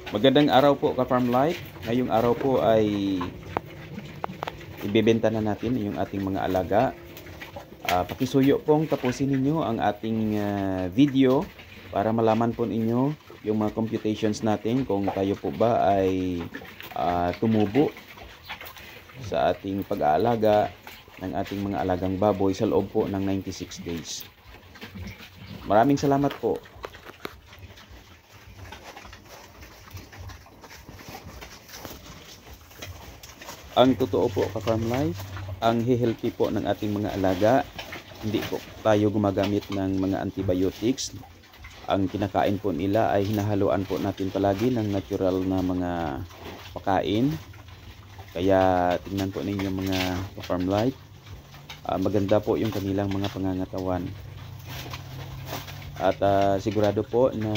Magandang araw po ka-Farm Life. Ngayong araw po ay ibebenta na natin yung ating mga alaga. Pakisuyo pong tapusin ninyo ang ating video para malaman po ninyo yung mga computations natin kung tayo po ba ay tumubo sa ating pag-aalaga ng ating mga alagang baboy sa loob po ng 96 days. Maraming salamat po. Ang totoo po ka-Farm Life, ang healthy po ng ating mga alaga, hindi po tayo gumagamit ng mga antibiotics. Ang kinakain po nila ay hinahaluan po natin palagi ng natural na mga pagkain. Kaya tingnan po ninyo mga ka-Farm Life, maganda po yung kanilang mga pangangatawan. At sigurado po na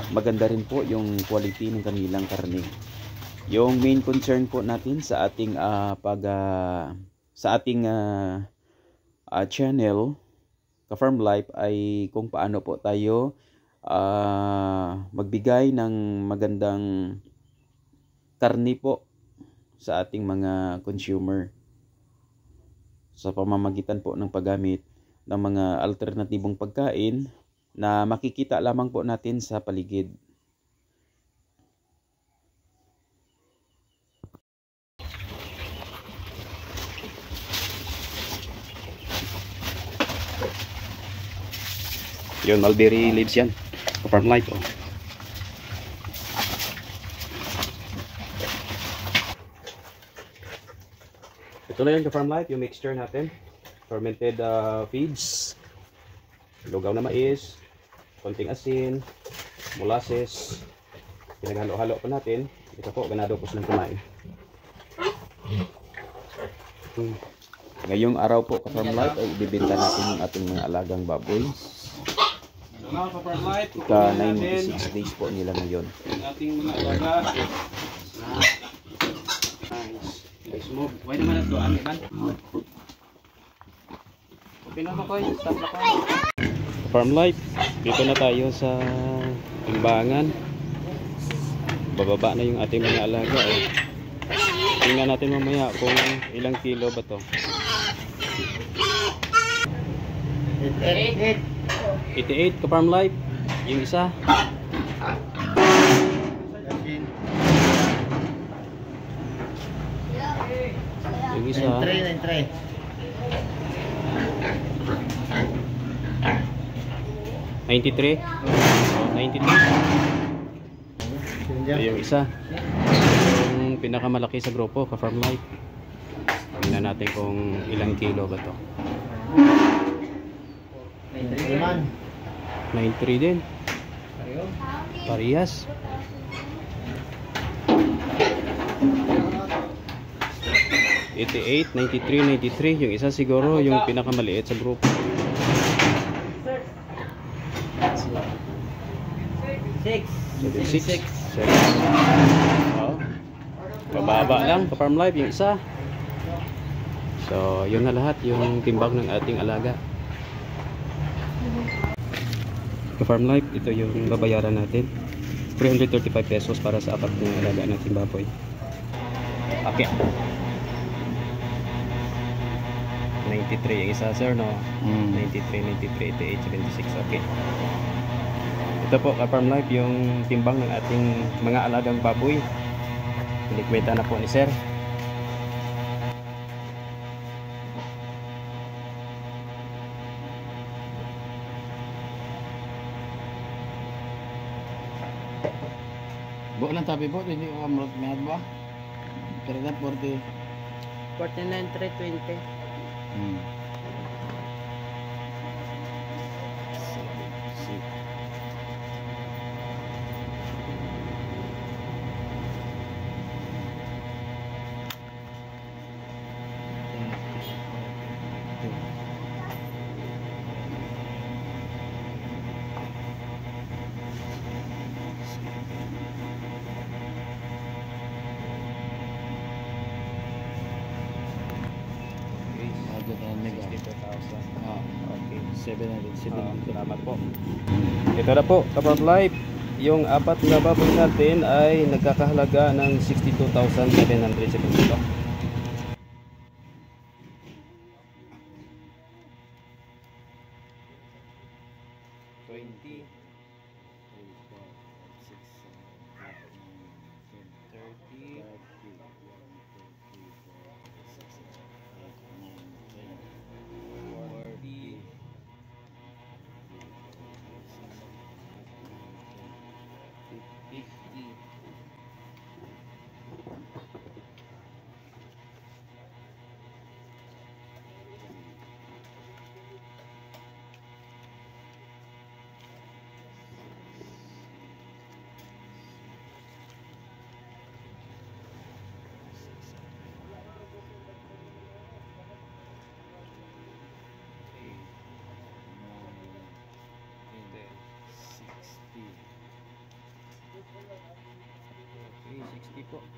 maganda rin po yung quality ng kanilang karne. Yung main concern po natin sa ating channel ka-Farm Life ay kung paano po tayo magbigay ng magandang karne po sa ating mga consumer sa pamamagitan po ng paggamit ng mga alternatibong pagkain na makikita lamang po natin sa paligid. Yun, mulberry leaves yan. Farm Life. Oh. Ito na yun, Farm Life, yung mixture natin. Fermented feeds, lugaw na mais, konting asin, molasses. Pinaghalo-halo pa natin. Ito po, ganado po silang kumain. Ngayong araw po, Farm Life, ay ibibenta natin yung ating mga alagang baboy. Ika 96 days po nila ngayon. Ang ating mga alaga. Nice. Move. Why naman ito? Ano man? Pinama ko yung stop na ko. Farm Life, dito na tayo sa timbangan. Bababa na yung ating mga alaga. Tingnan natin mamaya kung ilang kilo ba to. 88 ka-Farm Life, yung isa. Yung isa. 93. 93. 93. Yung isa. Yung pinakamalaki sa grupo, ka-Farm Life. Tingnan natin kung ilang kilo ba to. 93 din. Parehas. 88, 93, 93. Yung isa siguro yung pinakamaliit sa grupo. 76. Oh. Bababa lang ka-Farm Life yung isa. So, yun na lahat yung timbang ng ating alaga. Ka-Farm Life, ito yung babayaran natin. 335 pesos para sa apat ng alaga natin baboy. Okay. 93 yung isa, sir, no? 93, 88, 76. Okay. Ito po, ka-Farm Life, yung timbang ng ating mga alagang baboy. Pinikwenta na po ni sir. Buo lang tabi po, hindi ko kamrot mayad ba? Pero na 40. 49,320. Okay. 770. Salamat po. Ito na po, ka-Farm Life. yung apat na baboy natin ay nagkakahalaga ng 62,772. Po. 72.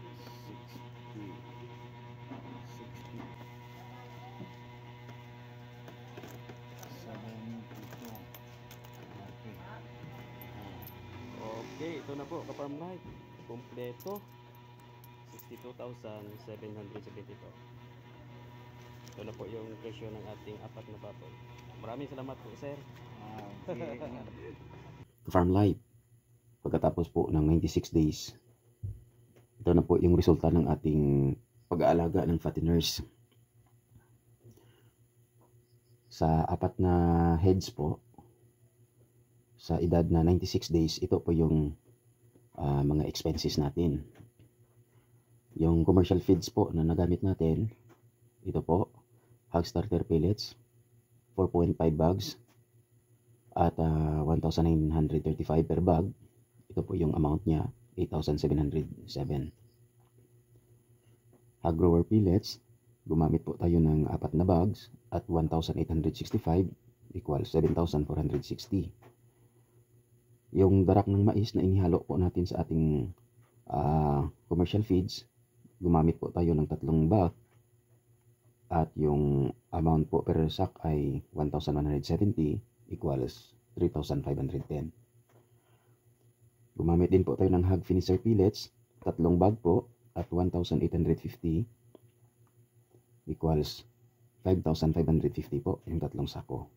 Okay, ito na po, ka-farm life. Kompleto. 62,772. Ito na po yung presyo ng ating apat na baboy. Maraming salamat po, sir. Okay. Farm life. Pagkatapos po ng 96 days, ito na po yung resulta ng ating pag-aalaga ng fatteners. Sa apat na heads po, sa edad na 96 days, ito po yung mga expenses natin. Yung commercial feeds po na nagamit natin, ito po, hog starter pellets, 4.5 bags, at 1,935 per bag. Ito po yung amount niya, 8,707. Hog grower pellets, gumamit po tayo ng 4 na bags at 1,865 equals 7,460. Yung darak ng mais na inihalo po natin sa ating commercial feeds, gumamit po tayo ng 3 bag at yung amount po per sack ay 1,170 equals 3,510. Gumamit din po tayo ng hog finisher pellets, 3 bag po at 1,850 equals 5,550 po yung 3 sako.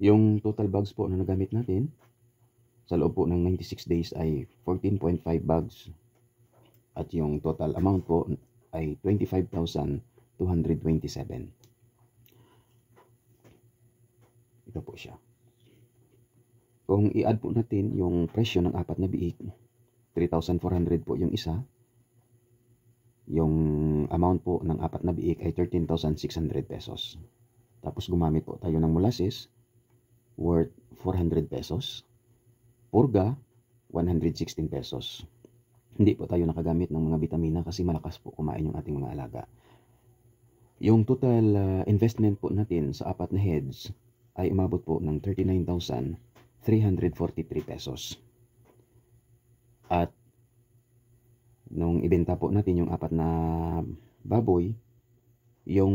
Yung total bags po na nagamit natin sa loob po ng 96 days ay 14.5 bags at yung total amount po ay 25,227. Ito po siya. Kung i-add po natin yung presyo ng 4 na biik, 3,400 po yung isa. Yung amount po ng 4 na biik ay 13,600 pesos. Tapos gumamit po tayo ng molasses worth 400 pesos. Purga, 116 pesos. Hindi po tayo nakagamit ng mga vitamina kasi malakas po kumain yung ating mga alaga. Yung total investment po natin sa 4 na heads ay umabot po ng 39,343 pesos. At nung ibenta po natin yung 4 na baboy, yung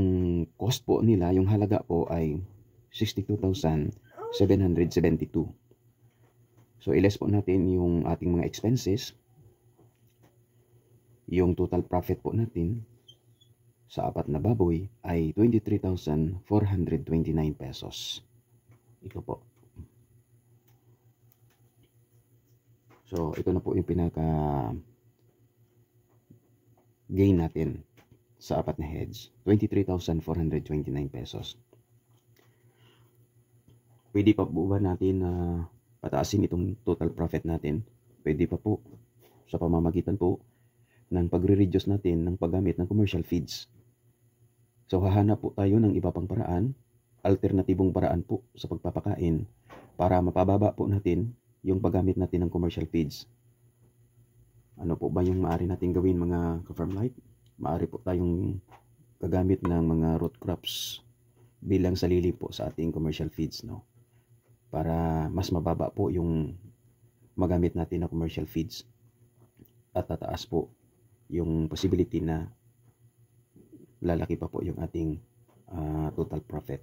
cost po nila, yung halaga po ay 62,772. So, i-less po natin yung ating mga expenses. Yung total profit po natin sa 4 na baboy ay 23,429 pesos. Ito po. So, ito na po yung pinaka gain natin sa 4 na heads. 23,429 pesos. Pwede pa po ba natin pataasin itong total profit natin? Pwede pa po sa pamamagitan po ng pagre-reduce natin ng paggamit ng commercial feeds. So hahanap po tayo ng iba pang paraan, alternatibong paraan po sa pagpapakain para mapababa po natin yung paggamit natin ng commercial feeds. Ano po ba yung maaari natin gawin mga ka-farm life? Maaari po tayong gagamit ng mga root crops bilang salili po sa ating commercial feeds, no? Para mas mababa po yung magamit natin na commercial feeds at tataas po yung possibility na lalaki pa po yung ating total profit.